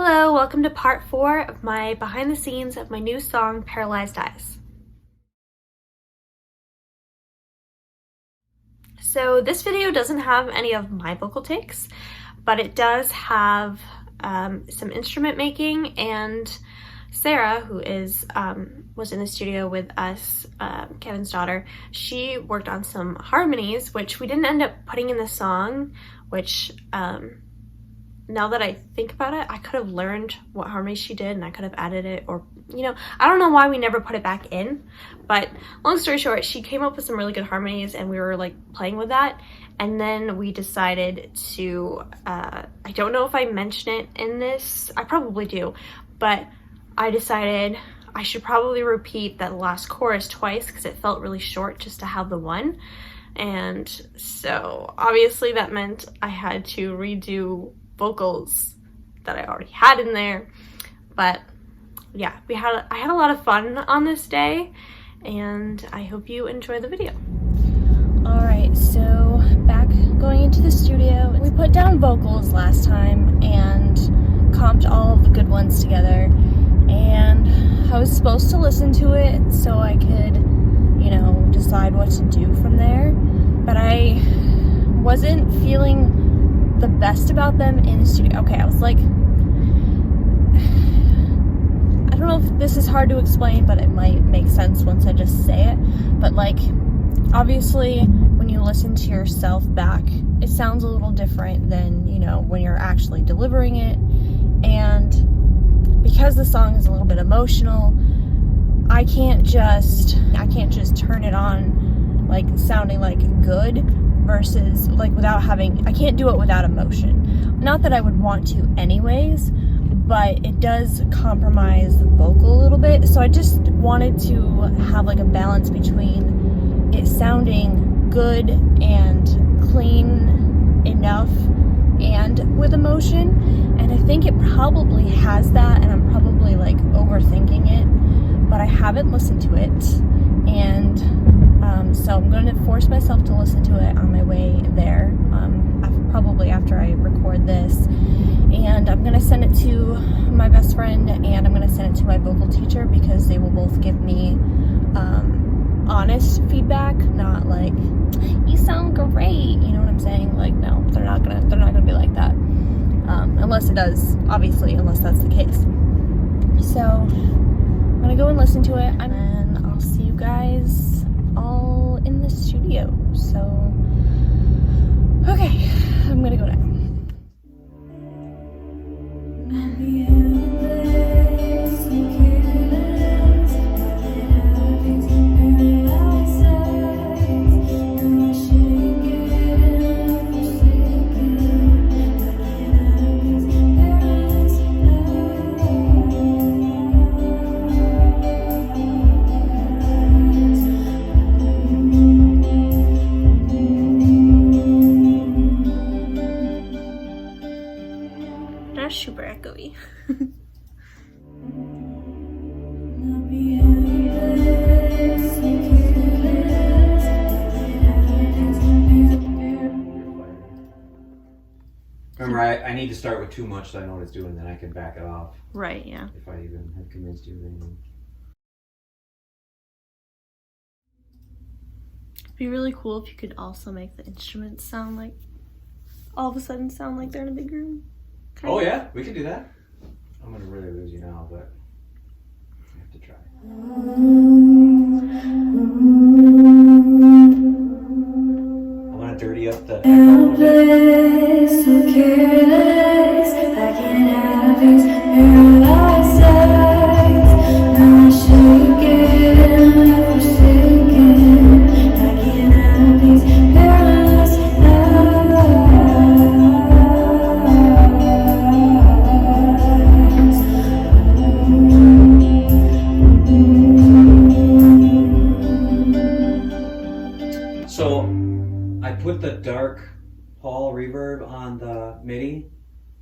Hello, welcome to part 4 of my behind the scenes of my new song, Paralyzed Eyes. So this video doesn't have any of my vocal takes, but it does have some instrument making, and Sarah, who is was in the studio with us, Kevin's daughter, she worked on some harmonies, which we didn't end up putting in the song, which now that I think about it, I could have learned what harmonies she did and I could have added it, or, you know, I don't know why we never put it back in, but long story short, she came up with some really good harmonies and we were like playing with that. And then we decided to, I don't know if I mention it in this, I probably do, but I decided I should probably repeat that last chorus twice because it felt really short just to have the one. And so obviously that meant I had to redo vocals that I already had in there. But yeah, I had a lot of fun on this day, and I hope you enjoy the video. Alright, so back going into the studio. We put down vocals last time and comped all of the good ones together, and I was supposed to listen to it so I could, you know, decide what to do from there, but I wasn't feeling the best about them in the studio. Okay, I was like, I don't know if this is hard to explain, but it might make sense once I just say it, but like, obviously when you listen to yourself back, it sounds a little different than, you know, when you're actually delivering it. And because the song is a little bit emotional, I can't just turn it on like sounding like good versus like without having, I can't do it without emotion. Not that I would want to anyways, but it does compromise the vocal a little bit. So I just wanted to have like a balance between it sounding good and clean enough and with emotion. And I think it probably has that, and I'm probably like overthinking it, but I haven't listened to it. And so I'm going to force myself to listen to it on my way there, probably after I record this. And I'm going to send it to my best friend, and I'm going to send it to my vocal teacher, because they will both give me honest feedback, not like, you sound great, you know what I'm saying? Like, no, they're not gonna be like that, unless it does, obviously, unless that's the case. So I'm gonna go and listen to it, and then I'll see you guys all in the studio. So okay, I'm gonna go now. That's super echoey. Remember, I need to start with too much so I know what it's doing, then I can back it off. Right, yeah. If I even have convinced you of anything. It'd be really cool if you could also make the instruments sound like, all of a sudden sound like they're in a big room. Oh yeah, we can do that. I'm gonna really lose you now, but I have to try. I want to dirty up the echo a little bit. So careless, I can't have these paralyzed eyes. I'm shaking, forsaken. I can't have these paralyzed eyes. So I put the dark Hall reverb on the MIDI,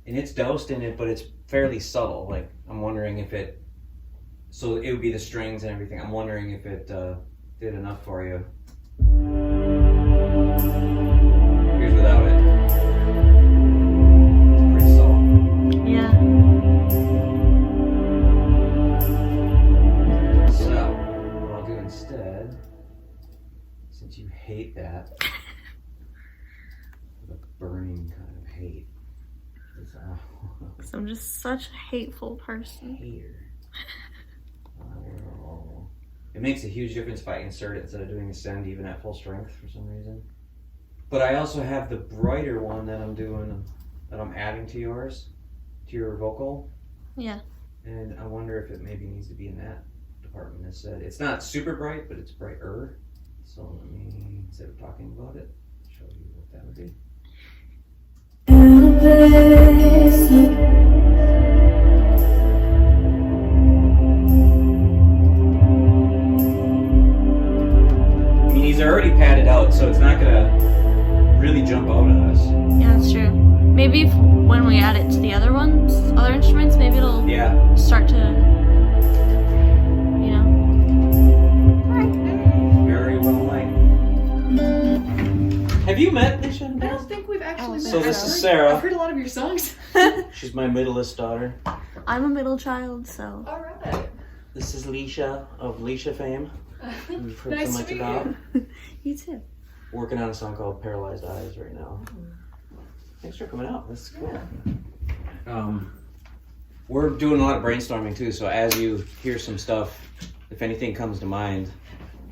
and it's doused in it, but it's fairly subtle. Like, I'm wondering if it, so it would be the strings and everything. I'm wondering if it did enough for you. Here's without it. It's pretty subtle. Yeah. hate that. The burning kind of hate. It's, So I'm just such a hateful person. hater. It makes a huge difference if I insert it instead of doing a send even at full strength for some reason. But I also have the brighter one that I'm doing, that I'm adding to yours, to your vocal. Yeah. And I wonder if it maybe needs to be in that department instead. It's not super bright, but it's brighter. So let me, instead of talking about it, show you what that would be. I mean, these are already padded out, so it's not gonna really jump out on us. Yeah, that's true. Maybe when we add it to the other ones, other instruments, maybe it'll start to, you know. Very well liked. Have you met Lisha? I don't think we've actually met. So this is Sarah. I've heard a lot of your songs. She's my middleest daughter. I'm a middle child, so. All right. This is Lisha of Lisha fame. We've heard Nice so much to meet about. You too. Working on a song called Paralyzed Eyes right now. Thanks for coming out. That's cool. We're doing a lot of brainstorming too, so as you hear some stuff, if anything comes to mind,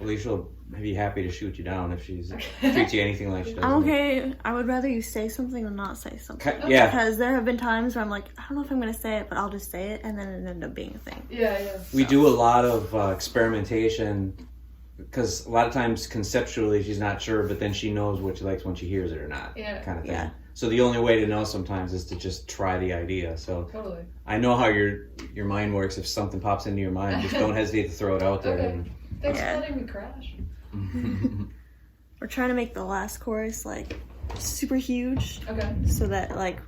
Alicia will be happy to shoot you down if she's treats you anything like she does. I'm okay. I would rather you say something than not say something. Yeah. Because there have been times where I'm like, I don't know if I'm going to say it, but I'll just say it, and then it ended up being a thing. Yeah. We do a lot of experimentation because a lot of times conceptually she's not sure, but then she knows what she likes when she hears it or not. Yeah. Kind of thing. Yeah. So the only way to know sometimes is to just try the idea. So Totally. I know how your mind works. If something pops into your mind, just don't hesitate to throw it out there. Okay. Thanks Yeah. for letting me crash. We're trying to make the last chorus, like, super huge. Okay. So that, like,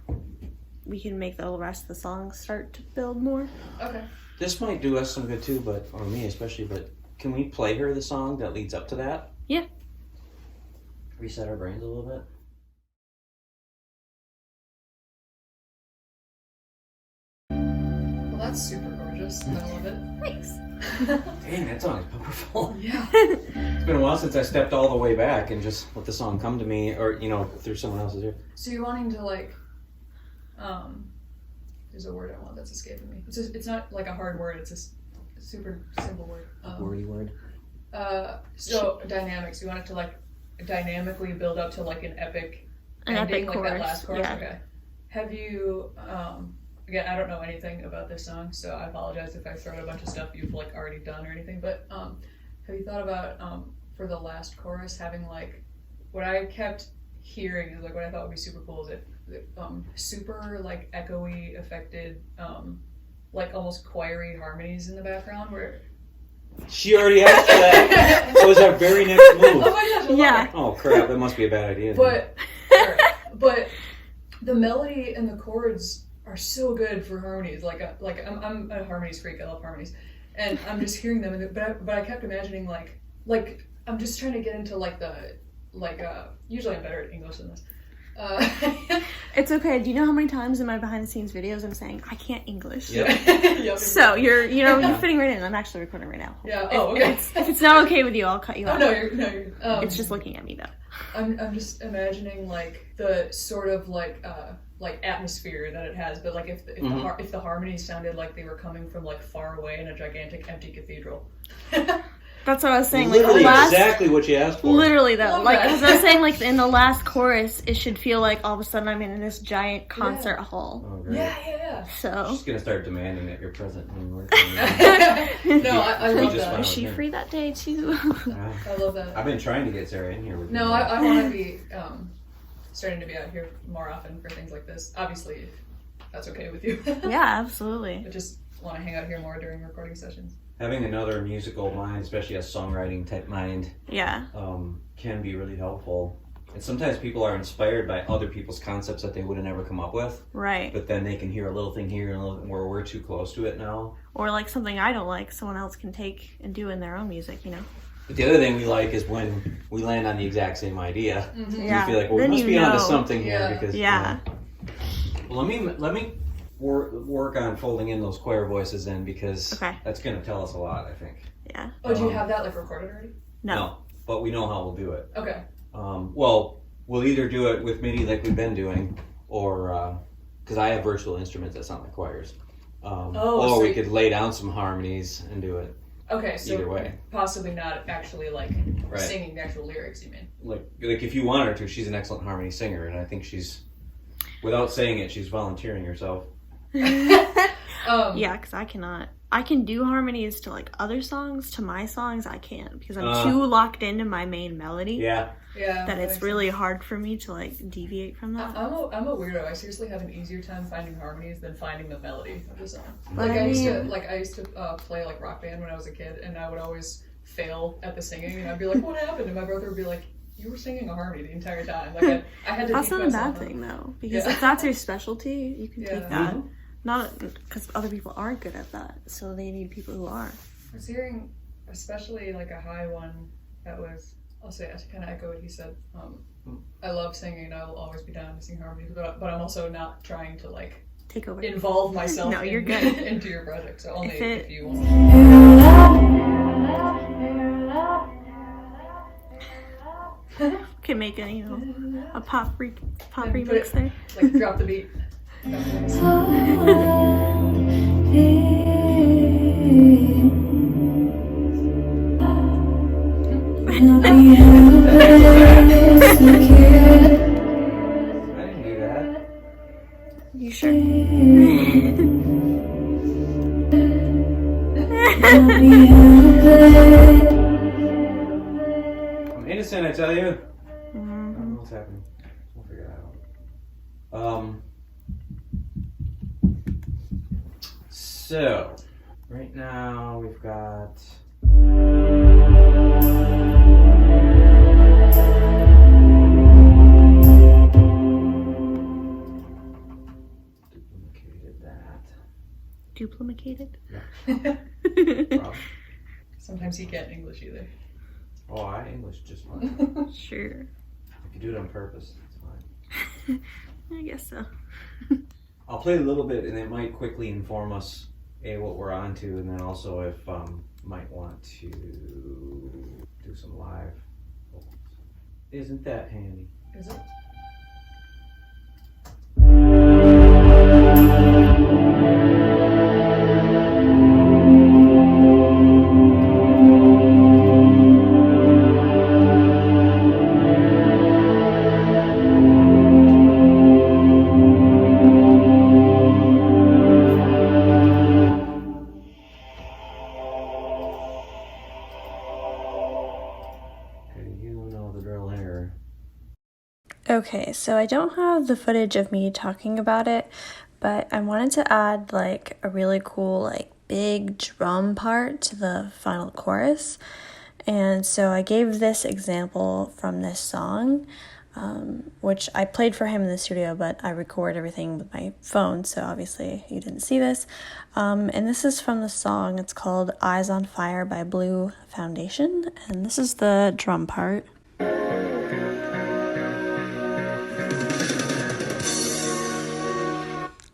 we can make the rest of the songs start to build more. Okay. This might do us some good too, or me especially, but can we play her the song that leads up to that? Yeah. Reset our brains a little bit. Well, that's super gorgeous. I love it. Thanks. Dang, that song is powerful. Yeah. It's been a while since I stepped all the way back and just let the song come to me, or through someone else's ear. So you're wanting to like, there's a word I want that's escaping me. It's not like a hard word. It's a super simple word. Wordy word. So dynamics. You want it to like dynamically build up to like an epic ending, like chorus. that last chorus. Yeah. Okay. Have you? Again, I don't know anything about this song, so I apologize if I throw out a bunch of stuff you've like already done or anything. But have you thought about for the last chorus having like what I kept hearing is like what I thought would be super cool is super like echoey affected like almost choiry harmonies in the background where. She already asked for that. That was our very next move. Oh my gosh! I love Yeah. it. Oh crap! That must be a bad idea. But the melody and the chords are so good for harmonies. Like I'm a harmonies freak. I love harmonies, and I'm just hearing them. But I kept imagining like I'm just trying to get into usually I'm better at English than this. It's okay. Do you know how many times in my behind the scenes videos I'm saying I can't English? Yep. So you're fitting right in. I'm actually recording right now. Yeah. Oh, okay. If it's not okay with you, I'll cut you Oh out. no, you're. It's just looking at me though. I'm just imagining like the sort of like atmosphere that it has, but like if the harmonies sounded like they were coming from like far away in a gigantic empty cathedral. That's what I was saying. Literally like the last, exactly what you asked for. Literally though, Love like that. as I was saying, like in the last chorus, it should feel like all of a sudden I'm in this giant concert hall. Oh, great. Yeah. So She's gonna start demanding that you're present when you work. No, I love just that. found- is she free that day too? I love that. I've been trying to get Sarah in here with No, me. I want to be starting to be out here more often for things like this. Obviously, if that's okay with you. Yeah, absolutely. I just want to hang out here more during recording sessions. Having another musical mind, especially a songwriting type mind, Yeah. can be really helpful. And sometimes people are inspired by other people's concepts that they would have never come up with. Right. But then they can hear a little thing here and a little where we're too close to it now. Or like something I don't like, someone else can take and do in their own music, you know? But the other thing we like is when we land on the exact same idea. Yeah. We feel like, well, we Then must you be onto know. something Yeah. here because. Yeah. Well, let me work on folding in those choir voices in because Okay. that's going to tell us a lot, I think. Yeah. Oh, do you have that like recorded already? No. but we know how we'll do it. Okay. Well, we'll either do it with MIDI like we've been doing, or because I have virtual instruments that sound like choirs. Or we could lay down some harmonies and do it. Okay, so either way, possibly not actually like singing the actual lyrics. You mean? Like if you want her to, she's an excellent harmony singer, and I think she's, without saying it, she's volunteering herself. Yeah, because I cannot. I can do harmonies to like other songs. To my songs, I can't because I'm too locked into my main melody. Yeah. That it's really hard for me to like deviate from that. I'm a weirdo. I seriously have an easier time finding harmonies than finding the melody of the song. But I used to play like rock band when I was a kid, and I would always fail at the singing, and I'd be like, "What happened?" And my brother would be like, "You were singing a harmony the entire time." Like I had to. That's teach not a myself bad thing though, because if that's your specialty, you can take that. Mm-hmm. Not because other people aren't good at that, so they need people who are. I was hearing, especially like a high one that was, I'll say, I kind of echo what he said. I love singing, and I will always be down to sing harmonies, but I'm also not trying to like take over, involve myself. No, you're good. into your project. So only if you want. Can make a pop remix there. Like drop the beat. I didn't do that. You sure? I'm innocent, I tell you. I don't know what's happening. We'll figure that out. So, right now we've got... Duplicated? Yeah. Sometimes you can't English either. Oh, I English just fine. Sure. If you do it on purpose, it's fine. I guess so. I'll play a little bit, and it might quickly inform us what we're on to, and then also if might want to do some live vocals. Isn't that handy? Is it? Okay, so I don't have the footage of me talking about it, but I wanted to add like a really cool like big drum part to the final chorus. And so I gave this example from this song, which I played for him in the studio, but I record everything with my phone, so obviously you didn't see this. And this is from the song. It's called Eyes on Fire by Blue Foundation, and this is the drum part.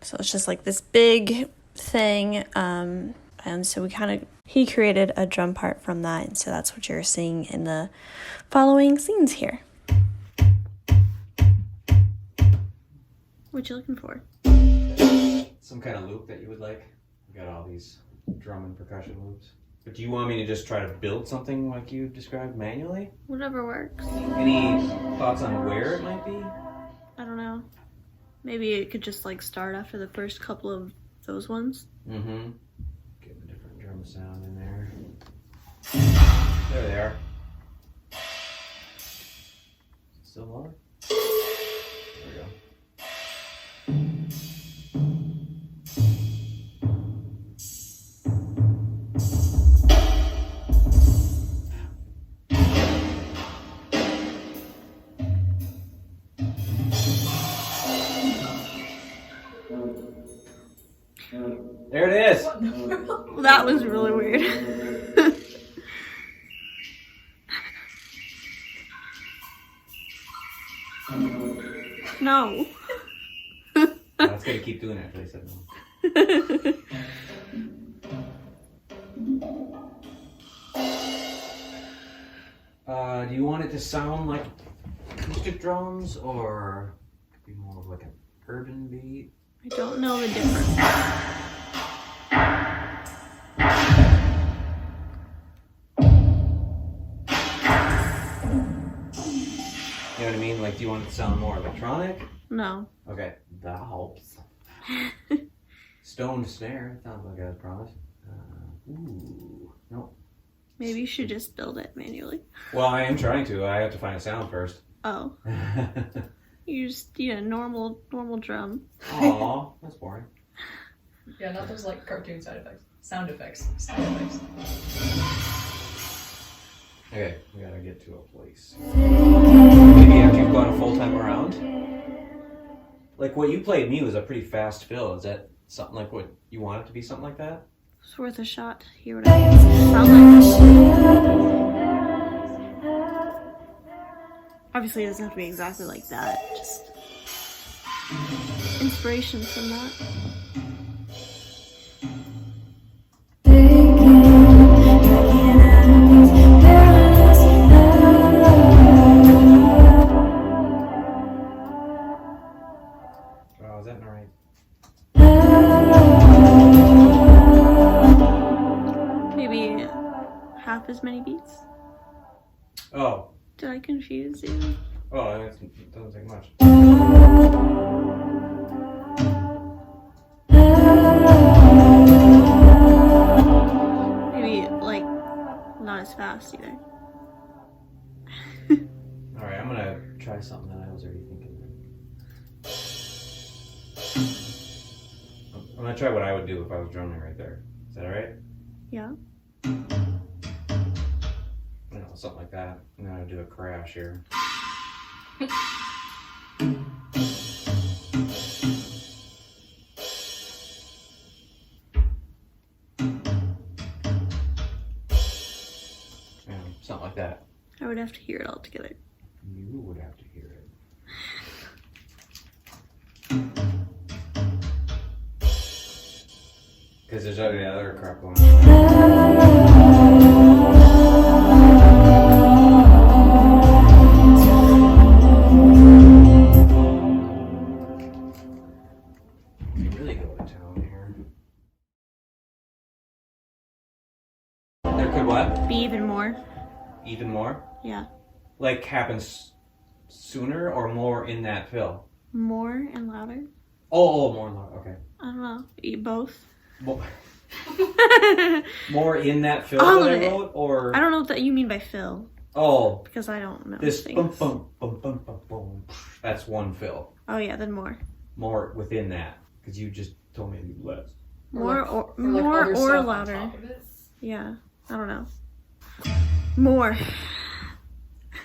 So it's just like this big thing, and so he created a drum part from that, and so that's what you're seeing in the following scenes here. What you looking for? Some kind of loop that you would like? We got all these drum and percussion loops. But do you want me to just try to build something like you described manually? Whatever works. Any thoughts on where it might be? I don't know. Maybe it could just like start after the first couple of those ones. Mm-hmm. Get a different drum sound in there. There they are. Still lower? There we go. There it is. Well, that was really weird. No. I was gonna keep doing it until he said no. Do to sound like acoustic drums, or could be more of like an urban beat? I don't know the difference. You know what I mean? Like, do you want it to sound more electronic? No. Okay, that helps. Stoned snare, sounds like I promised. Ooh, no. Maybe you should just build it manually. Well, I am trying to. I have to find a sound first. Oh. You just normal drum. Aw, that's boring. Yeah, not those like cartoon side effects. Sound effects. Sound effects. Okay, we gotta get to a place. Maybe after you've gone a full time around? Like what you played me was a pretty fast fill. Is that something like what you want it to be, something like that? It's worth a shot. Hear what I sound like. Obviously, it doesn't have to be exactly like that. Just inspiration from that. Oh, is that not right? Maybe half as many beats. Oh. Did I confuse you? Oh, it doesn't take much. Maybe like not as fast either. Alright, I'm gonna try something that I was already thinking. I'm gonna try what I would do if I was drumming right there. Is that alright? Yeah. You know, something like that. I'm gonna do a crash here. Yeah, something like that. I would have to hear it all together. You would have to hear it. Because there's already other crap going on. Really go to town here. There could what? Be even more. Even more? Yeah. Like happens sooner or more in that fill? More and louder. Oh, more and more. Okay. I don't know. Eat both. More, more in that fill All that of I it. wrote, or I don't know what you mean by fill oh, because I don't know this things. bum bum bum bum bum boom. That's one fill. Oh yeah, then more. More within that, because you just told me to do less. More or Or like more other or stuff on louder. top of it. Yeah. I don't know. More.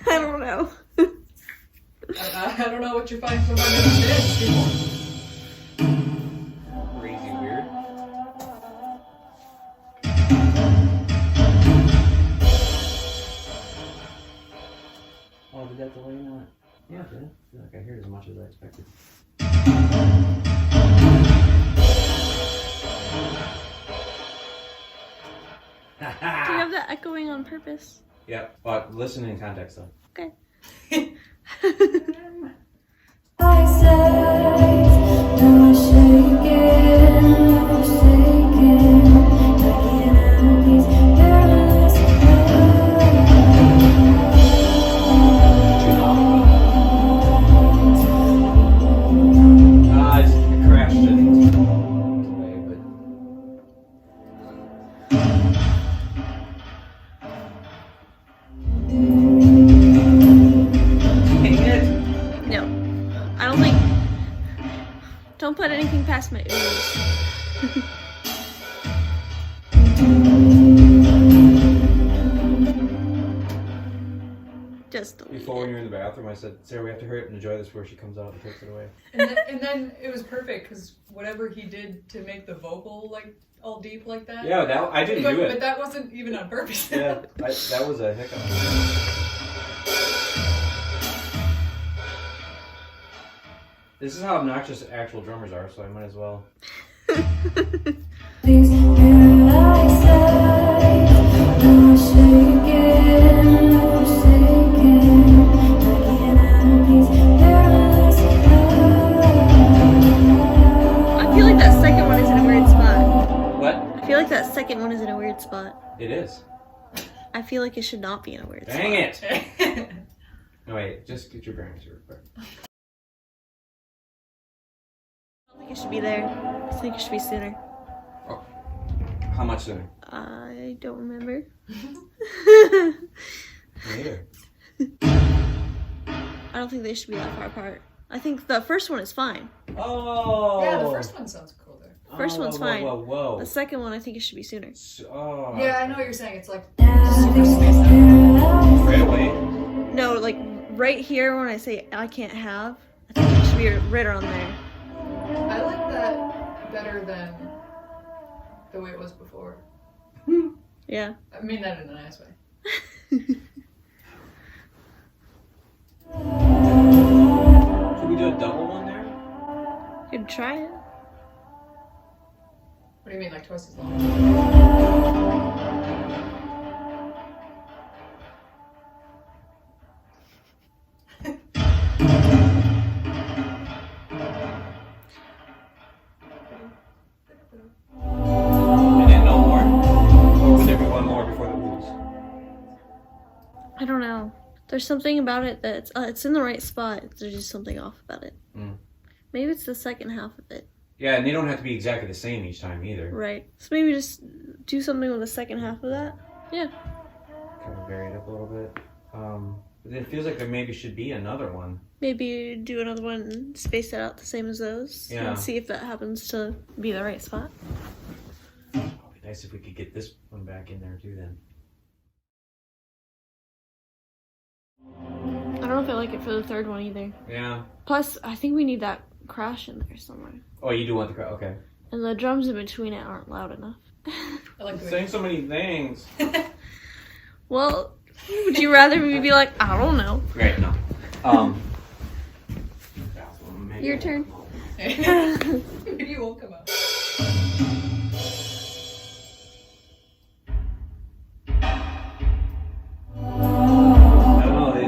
I don't know. I don't know what you're finding so hard to understand. Crazy weird. Oh, did that delay not? Yeah, it did. I feel like I heard as much as I expected. Do you have that echoing on purpose? Yep, but listen in context though. Okay. I say, now I shake it, I'm forsaken, like an enemy's paralyzed I just crashed it today, but dang it. No. I don't think. Don't put anything past my ears. Just delete Before when it. you were in the bathroom, I said, Sarah, we have to hurry up and enjoy this before she comes out and takes it away. And then it was perfect because whatever he did to make the vocal like all deep like that. Yeah, that I didn't but, do But it. that wasn't even on purpose. Yeah, that was a hiccup. This is how obnoxious actual drummers are, so I might as well. These paralyzed eyes, now I shake it, I'm forsaken. like that second one is in a weird spot. It is. I feel like it should not be in a weird spot. Dang it! No, wait, just get your bearings real quick. I don't think it should be there. I think it should be sooner. Oh. How much sooner? I don't remember. Me either. I don't think they should be that far apart. I think the first one is fine. Oh! Yeah, the first one sounds cool there. First one's fine. Whoa. The second one, I think it should be sooner. Oh. Yeah, I know what you're saying. It's like Super spaced out. Right away. No, like right here when I say I can't have, I think it should be right around there. I like that better than the way it was before. Yeah. I mean that in a nice way. Should we do a double one there? You could try it. What do you mean, like twice as long? And then no more? Or would there be one more before the rules? I don't know. There's something about it that's it's in the right spot. There's just something off about it. Mm. Maybe it's the second half of it. Yeah, and they don't have to be exactly the same each time either. Right. So maybe just do something with the second half of that. Yeah. Kind of vary it up a little bit. But it feels like there maybe should be another one. Maybe do another one and space it out the same as those. Yeah. And see if that happens to be the right spot. It'd be nice if we could get this one back in there too then. I don't know if I like it for the third one either. Yeah. Plus, I think we need that crash in there somewhere. Oh, you do want the crowd? Okay. And the drums in between it aren't loud enough. I like the way Saying so many things. Well, would you rather me be like, I don't know? Right, no. Maybe Your I turn. won't know. Maybe you won't come out. I don't know.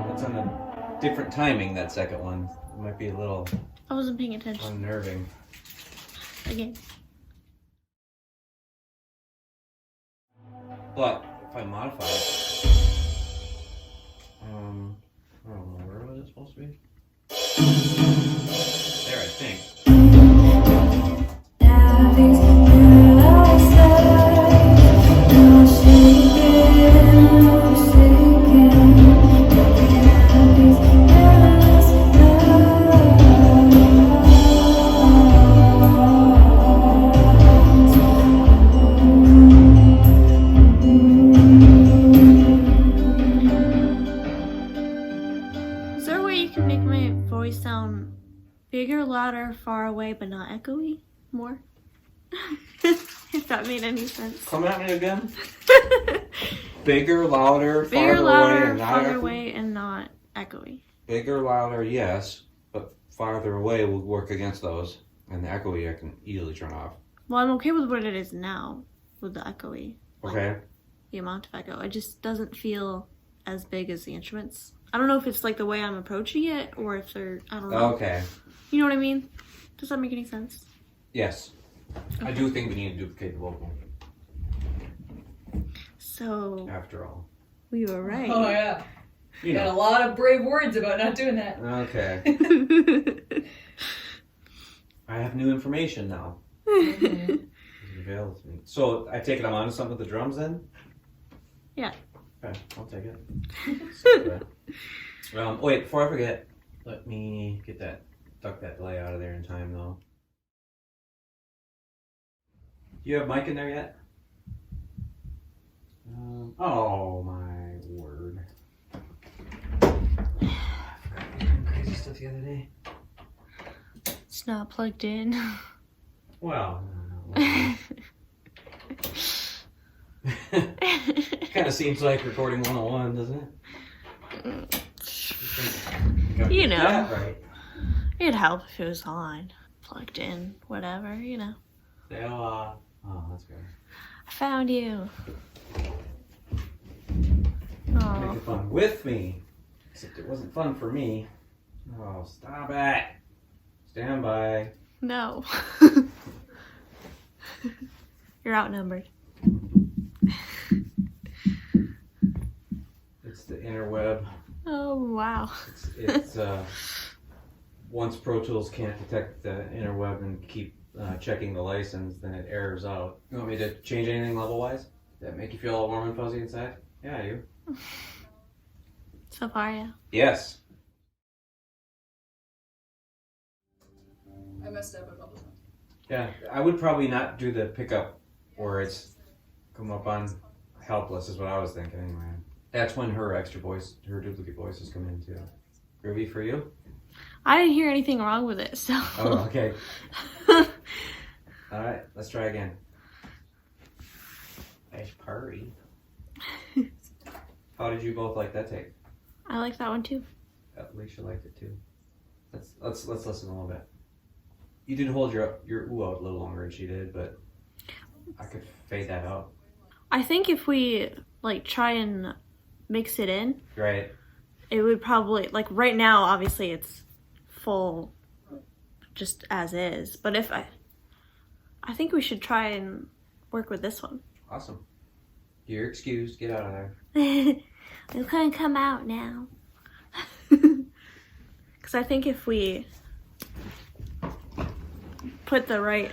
That's on a different timing. That second one it might be a little I wasn't paying attention. unnerving. Again. But if I modify it, I don't know, where was it supposed to be? There, I think. Is there a way you can make my voice sound bigger, louder, far away, but not echoey more? If that made any sense. Come at me again. Bigger, louder, Bigger, farther louder, away, and not farther echo- away, and not echoey. Bigger, louder, yes, but farther away will work against those, and the echoey I can easily turn off. Well, I'm okay with what it is now, with the echoey. Okay. The amount of echo. It just doesn't feel as big as the instruments. I don't know if it's like the way I'm approaching it, or if they're, I don't know. Okay. You know what I mean? Does that make any sense? Yes. I do think we need to duplicate the vocal, So, after all. we were right. Oh yeah. You Got a know. lot of brave words about not doing that. Okay. I have new information now. Mhm. It's available to me. So I take it I'm onto something with the drums then? Yeah. Okay, I'll take it. So, wait, before I forget, let me duck that delay out of there in time though. You have mic in there yet? Oh my word. I forgot I was doing crazy stuff the other day. It's not plugged in. Well, no. Kind of seems like recording 101, doesn't it? You know. That right. It'd help if it was on, plugged in, whatever, you know. Oh, that's good. I found you. Make Oh, it fun with me. Except it wasn't fun for me. Oh, stop it. Stand by. no. You're outnumbered. It's the interweb. Oh, wow. It's once Pro Tools can't detect the interweb and keep checking the license, then it errors out. You want me to change anything level-wise? Does that make you feel all warm and fuzzy inside? Yeah, I do. So far, yeah. Yes. I messed up a couple times. Yeah, I would probably not do the pickup where it's come up on helpless is what I was thinking anyway. That's when her extra voice, her duplicate voices come in too. Groovy for you? I didn't hear anything wrong with it, so. Oh, okay. All right, let's try again. Nice purry. How did you both like that take? I like that one too. Alicia liked it too. Let's listen a little bit. You did hold your ooh out a little longer than she did, but I could fade that out. I think if we like try and mix it in, Right. it would probably, like right now, obviously it's full just as is, but if I think we should try and work with this one. Awesome. You're excused. Get out of there. We couldn't come out now. Because I think if we put it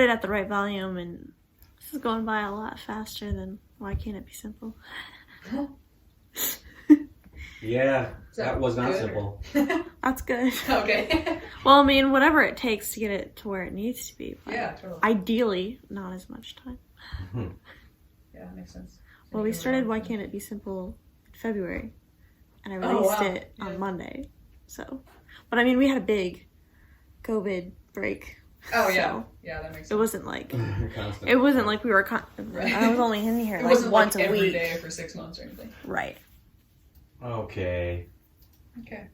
at the right volume, and this is going by a lot faster than Why Can't It Be Simple? Yeah, So that was not good. simple. That's good. Okay. Well, I mean, whatever it takes to get it to where it needs to be. But Yeah, totally. ideally, not as much time. Yeah, that makes sense. Well, we started Why Can't It Be Simple in February, and I Oh, released wow. it on Yeah. Monday. So, but I mean, we had a big COVID break. Oh yeah, So yeah, that makes it sense. wasn't like Constant. it wasn't like we were. Right. I was only in here It like wasn't once like a every week. day for 6 months or anything. Right. Okay. Okay.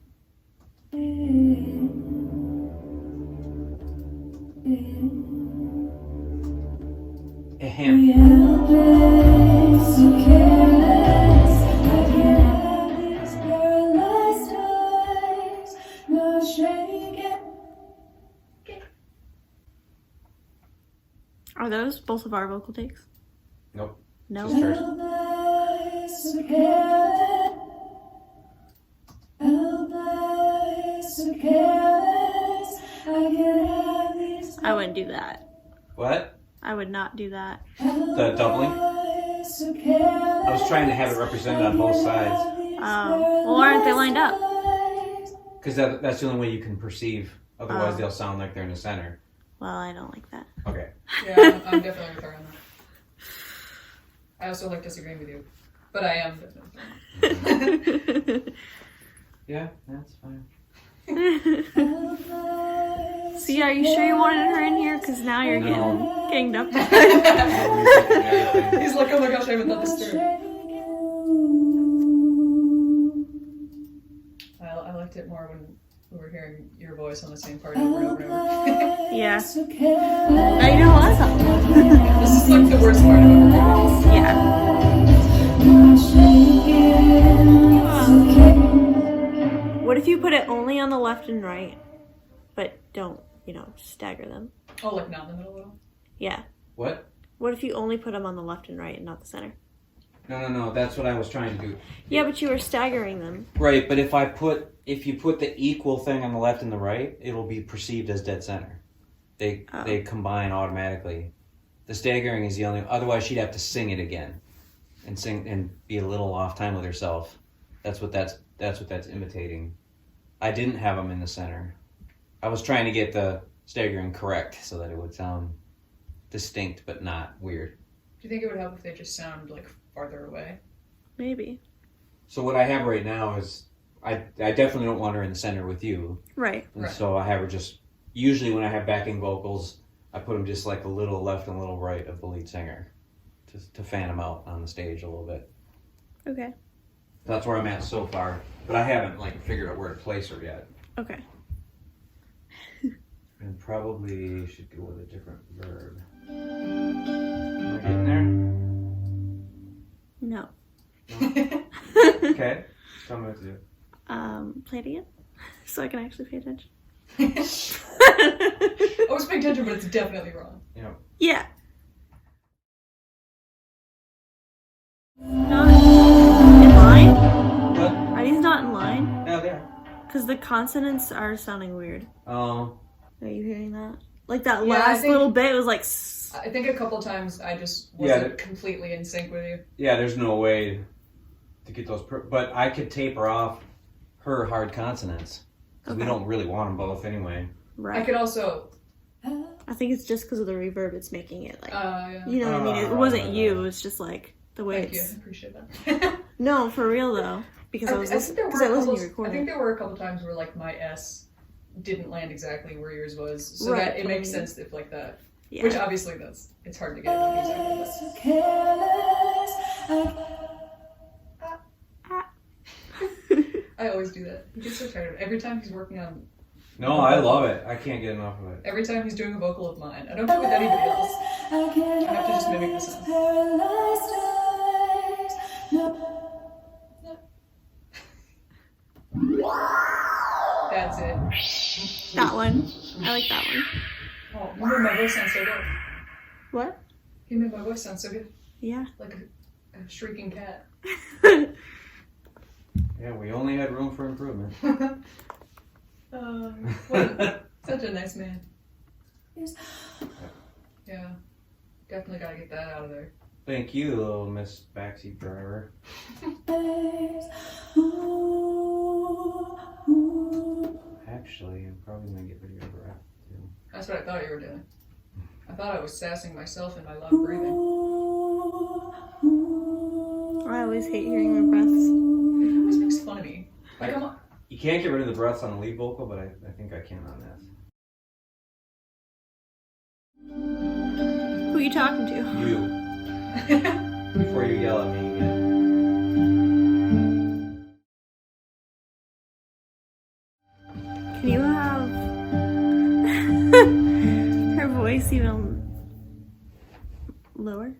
Ahem. Helpless, so careless, I can't have these paralyzed eyes, no shaking. Are those both of our vocal takes? Nope. No. Just hers. Helpless, so careless, helpless, so careless, I can't have these I wouldn't do that. What? I would not do that. The doubling? so careless. I was trying to have it represented on both sides. Well, why aren't they lined up? Because that's the only way you can perceive. Otherwise, Oh. they'll sound like they're in the center. Well, I don't like that. Okay. Yeah, I'm definitely with her on that. I also like disagreeing with you, but I am definitely with her. Yeah, that's fine. See, are you sure you wanted her in here? Because now you're No. getting ganged up. He's like, oh my gosh, I haven't thought this through. I liked it more when we were hearing your voice on the same part over and over and over. Yeah. Now you know how I sound. This is like the worst part of it. Yeah. What if you put it only on the left and right, but don't, stagger them? Oh, like not in the middle at all? Yeah. What? What if you only put them on the left and right and not the center? No. That's what I was trying to do. Yeah, but you were staggering them. Right, but if you put the equal thing on the left and the right, it'll be perceived as dead center. They combine automatically. The staggering is the only. Otherwise, she'd have to sing it again, and sing and be a little off time with herself. That's what that's imitating. I didn't have them in the center. I was trying to get the staggering correct so that it would sound distinct but not weird. Do you think it would help if they just sound like farther away? Maybe. So what I have right now is I definitely don't want her in the center with you. Right. And Right. so I have her just, usually when I have backing vocals, I put them just like a little left and a little right of the lead singer to fan them out on the stage a little bit. Okay. That's where I'm at so far, but I haven't figured out where to place her yet. Okay. And probably should go with a different verb. Am I getting there? No. Okay. Tell me what to do. Play it again, so I can actually pay attention. I was paying attention, but it's definitely wrong. You know, Yeah. consonants are sounding weird. Oh. Are you hearing that? Like that Yeah, I last think- little bit was like. I think a couple times I just wasn't completely in sync with you. Yeah, there's no way to get those, but I could taper off her hard consonants. 'Cause we Okay. don't really want them both anyway. Right. I could also, I think it's just because of the reverb. It's making it like. yeah. You know what I mean? It right, wasn't right, you. right. It's just like the way Thank you. I it's. appreciate that. No, for real though, because I was I think there because were I a listened couple. to you I recording. think there were a couple times where like my S didn't land exactly where yours was, so Right, that it makes totally. sense if like that. Yeah. Which obviously it's hard to get exactly. But. So careless. I always do that. He gets so tired of it. Every time he's working on. No, I love it. I can't get enough of it. Every time he's doing a vocal of mine, I don't do it with anybody else. I can I have to just mimic the sound. Paralyzed eyes. No. That's it. That one. I like that one. Oh, you made my voice sound so good. What? You made my voice sound so good, Yeah. like a shrieking cat. Yeah, we only had room for improvement. What such a nice man. Yeah, definitely gotta get that out of there. Thank you, little Miss Backseat Driver. Actually, I'm probably gonna get rid of your breath too. That's what I thought you were doing. I thought I was sassing myself in my loud breathing. I always hate hearing my breaths. It always makes fun of me. Like I'm. You can't get rid of the breaths on the lead vocal, but I think I can on this. Who are you talking to? You. Before you yell at me again. Can you have her voice even lower?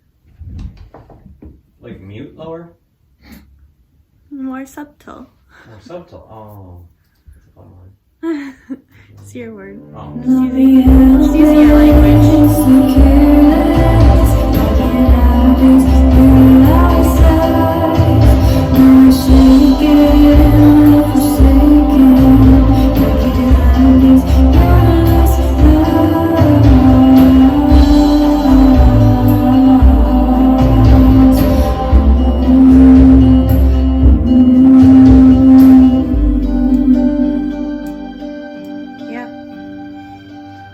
Like mute lower? More subtle. Or subtle? Oh. That's a fun word. It's your word. Oh. Just using your language. Yeah.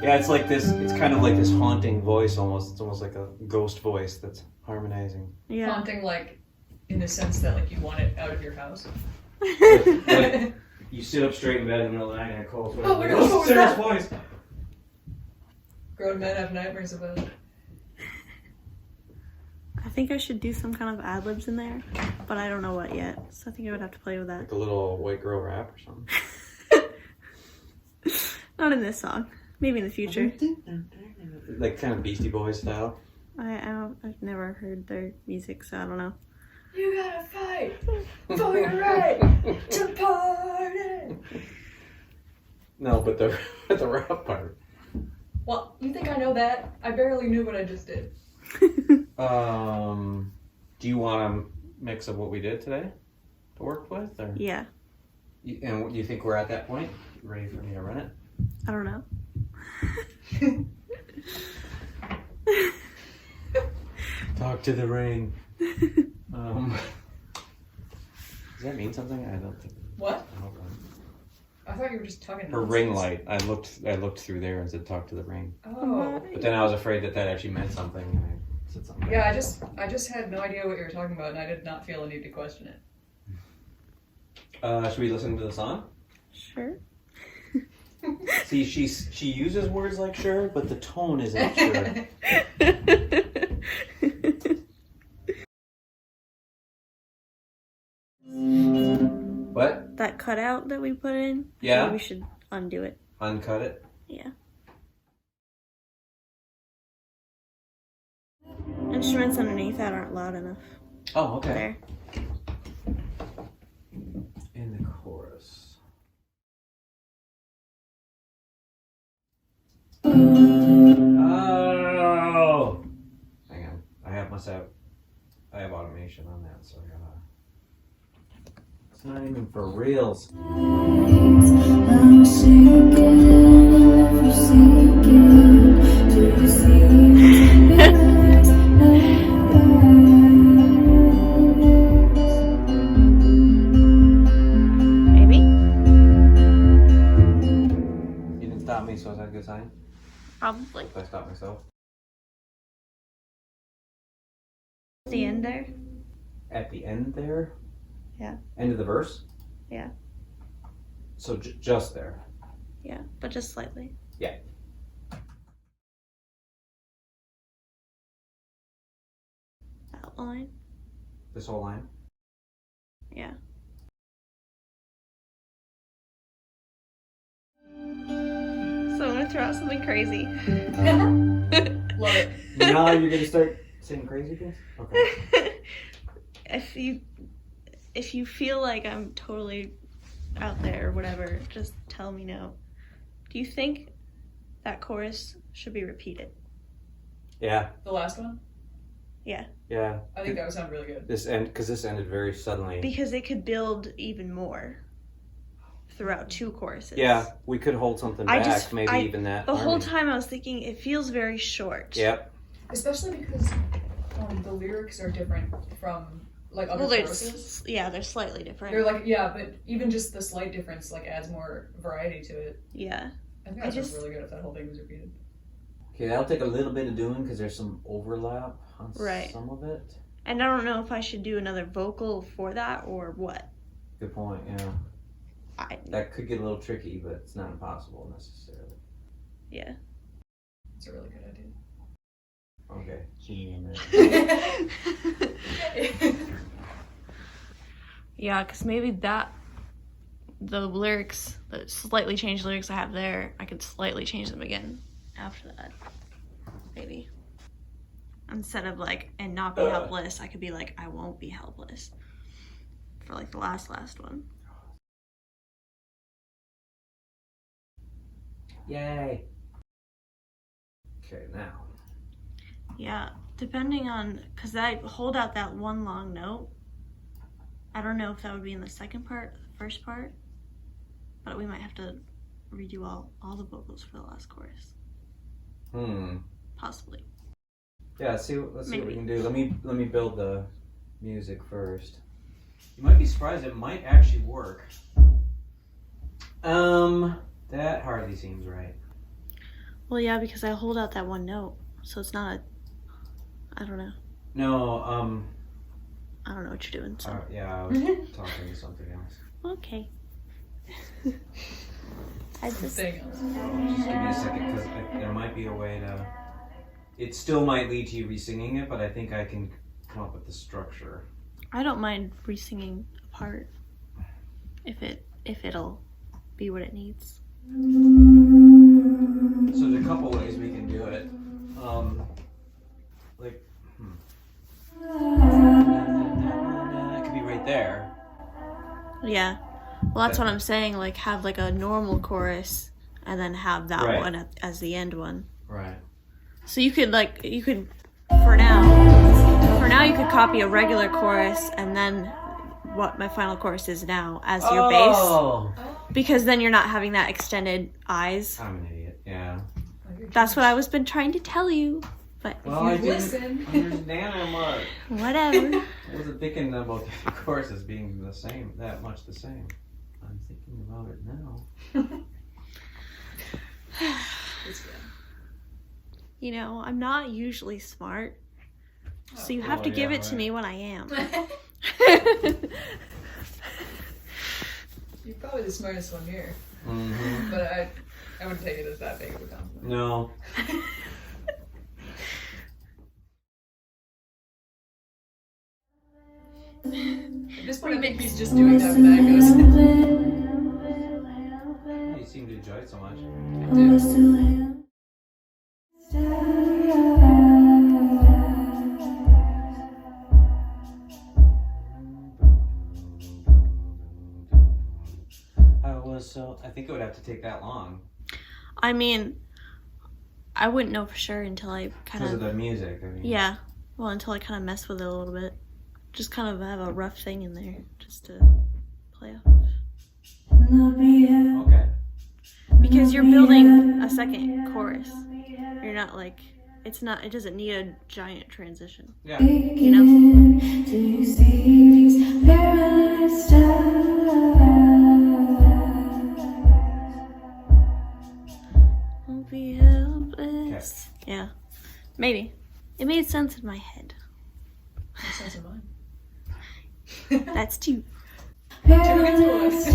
Yeah, it's like this, it's kind of like this haunting voice almost. It's almost like a ghost voice that's harmonizing. Yeah. Haunting, like, in the sense that, like, you want it out of your house. Like, you sit up straight in bed in the middle of the night and it calls. Oh my God, what was Sarah's that? voice. Grown men have nightmares about it. I think I should do some kind of ad libs in there, but I don't know what yet. So I think I would have to play with that. Like a little white girl rap or something. Not in this song. Maybe in the future. Like kind of Beastie Boys style. I've never heard their music, so I don't know. You gotta fight for your right to party. No, but the the rap part. Well, you think I know that? I barely knew what I just did. Do you want a mix of what we did today to work with, or Yeah. and you think we're at that point? You ready for me to run it? I don't know. Talk to the rain. Does that mean something? I don't think. What? I hope not. I thought you were just talking. Her ring light. I looked through there and said talk to the ring. Oh. But then I was afraid that actually meant something, and I said something. Yeah, I just had no idea what you were talking about, and I did not feel a need to question it. Should we listen to the song? Sure. See, she uses words like sure, but the tone isn't sure. What? That cutout that we put in. Yeah. Maybe we should undo it. Uncut it? Yeah. Instruments underneath that aren't loud enough. Oh, okay. There. In the chorus. Oh! Hang on. I have automation on that, so I gotta It's not even for reals. I'm sinking, if you're sinking, do you see Paralyzed Maybe? You didn't stop me, so is that a good sign? Probably. If I stop myself. The end there? At the end there? Yeah. End of the verse? Yeah. So just there. Yeah, but just slightly. Yeah. That line? This whole line? Yeah. So I'm gonna throw out something crazy. Love it. Now you're gonna start saying crazy things? Okay. If you feel like I'm totally out there or whatever, just tell me no. Do you think that chorus should be repeated? Yeah. The last one? Yeah. Yeah. I think that would sound really good. This ended very suddenly. Because it could build even more throughout 2 choruses. Yeah, we could hold something back, maybe even that. The whole harmony. time I was thinking it feels very short. Yep. Especially because the lyrics are different from like other choruses. They're slightly different. They're like, yeah, but even just the slight difference like adds more variety to it. Yeah. I think that sounds really good if that whole thing was repeated. Okay, that'll take a little bit of doing because there's some overlap on some of it. And I don't know if I should do another vocal for that or what. Good point, yeah. That could get a little tricky, but it's not impossible necessarily. Yeah. It's a really good idea. Okay. Yeah, because maybe the lyrics, the slightly changed lyrics I have there, I could slightly change them again after that. Maybe. Instead of like, and not be helpless, I could be like, I won't be helpless. For like the last one. Yay. Okay, now. Yeah, depending on, because I hold out that one long note. I don't know if that would be in the second part, the first part, but we might have to redo all the vocals for the last chorus. Possibly. Yeah, let's see what we can do. Let me build the music first. You might be surprised, it might actually work. That hardly seems right. Well, yeah, because I hold out that one note, so it's not I don't know. No, I don't know what you're doing, so. yeah, I was talking to something else. Okay. Something else. Just give me a second, because there might be a way to... It still might lead to you re-singing it, but I think I can come up with the structure. I don't mind re-singing a part if it'll be what it needs. So there's a couple ways we can do it. It could be right there. Yeah. Well, that's what I'm saying. Like, have like a normal chorus, and then have that one as the end one. Right. So you could for now you could copy a regular chorus, and then what my final chorus is now as your bass. Because then you're not having that extended eyes. I'm an idiot. Yeah. That's what I was been trying to tell you. But well, I didn't understand that much. Whatever. I wasn't thinking about the choruses being that much the same. I'm thinking about it now. It's good. You know, I'm not usually smart. So you have to give it to me when I am. You're probably the smartest one here. Mm-hmm. But I wouldn't take it as that big of a compliment. No. At this point, I think he's just doing that for that goes. You seem to enjoy it so much. I do. I think it would have to take that long. I mean, I wouldn't know for sure until I kind Because of... of the music, I mean. Yeah. Well, until I kind of mess with it a little bit. Just kind of have a rough thing in there, just to play off. Okay. Because you're building a second chorus. You're not like, it doesn't need a giant transition. Yeah. You know? Do you see these paralyzed eyes? I'll be helpless. Yeah. Maybe. It made sense in my head. That sounds of mine. That's two. Paralyzed eyes.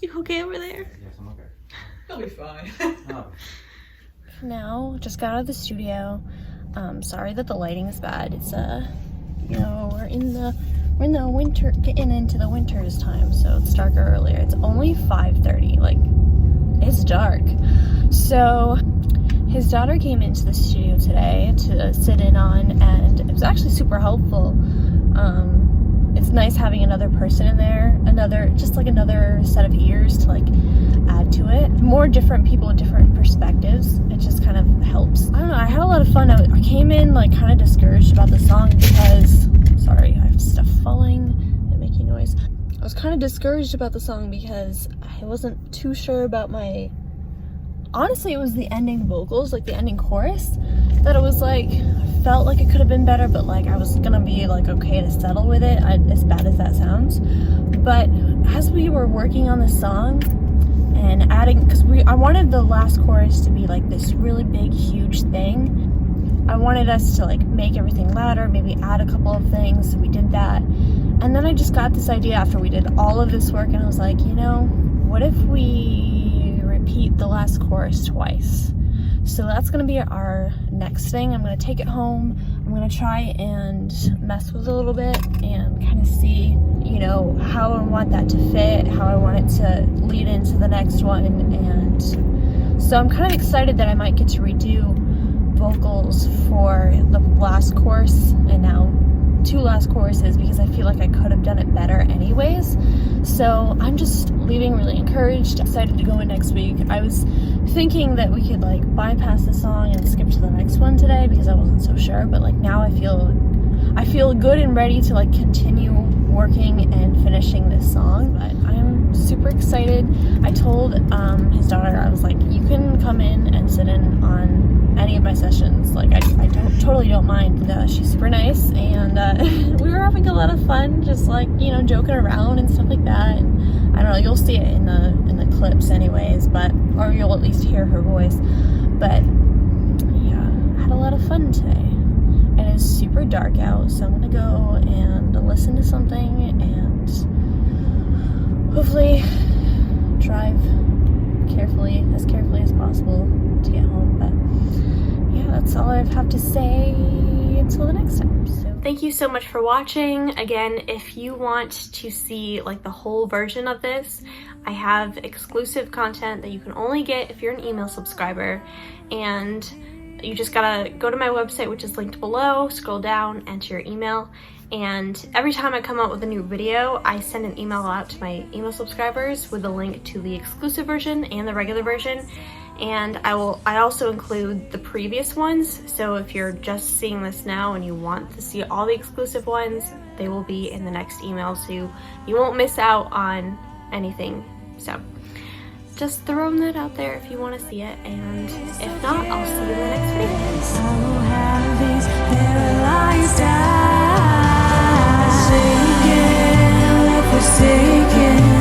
You okay over there? Yes, I'm okay. He'll be fine. Oh. Now, just got out of the studio. Sorry that the lighting is bad. It's you know, we're in the winter, getting into the winter's time, so it's darker earlier. It's only 5:30. Like, it's dark. So his daughter came into the studio today to sit in on, and it was actually super helpful. It's nice having another person in there, another set of ears to like add to it. More different people with different perspectives. It just kind of helps. I don't know, I had a lot of fun. I came in like kind of discouraged about the song because, sorry, I have stuff falling and making noise. I was kind of discouraged about the song because I wasn't too sure about honestly, it was the ending vocals, like the ending chorus, that it was like, I felt like it could have been better, but like I was gonna be like okay to settle with it, as bad as that sounds. But as we were working on the song and adding, because I wanted the last chorus to be like this really big, huge thing. I wanted us to like make everything louder, maybe add a couple of things, so we did that. And then I just got this idea after we did all of this work, and I was like, you know, what if we repeat the last chorus twice? So that's gonna be our next thing. I'm gonna take it home. I'm gonna try and mess with it a little bit and kind of see, you know, how I want that to fit, how I want it to lead into the next one. And so I'm kind of excited that I might get to redo vocals for the last chorus and now 2 last choruses, because I feel like I could have done it better anyways. So I'm just leaving really encouraged, excited to go in next week. I was thinking that we could like bypass the song and skip to the next one today because I wasn't so sure, but like now I feel good and ready to like continue working and finishing this song. But I'm super excited. I told his daughter, I was like, you can come in and sit in on any of my sessions. Like I totally don't mind. She's super nice, and we were having a lot of fun, just like, you know, joking around and stuff like that. And I don't know, you'll see it in the clips anyways, or you'll at least hear her voice. But yeah, I had a lot of fun today. It is super dark out, so I'm gonna go and listen to something and hopefully drive as carefully as possible to get home. But yeah, that's all I have to say until the next time. So Thank you so much for watching. Again, if you want to see like the whole version of this, I have exclusive content that you can only get if you're an email subscriber, and you just gotta go to my website, which is linked below, scroll down, enter your email, and every time I come out with a new video, I send an email out to my email subscribers with a link to the exclusive version and the regular version. And I also include the previous ones, so if you're just seeing this now and you want to see all the exclusive ones, they will be in the next email, so you won't miss out on anything. So just throwing that out there if you want to see it, and if not, I'll see you in the next video. I will have these paralyzed eyes, forsaken, forsaken.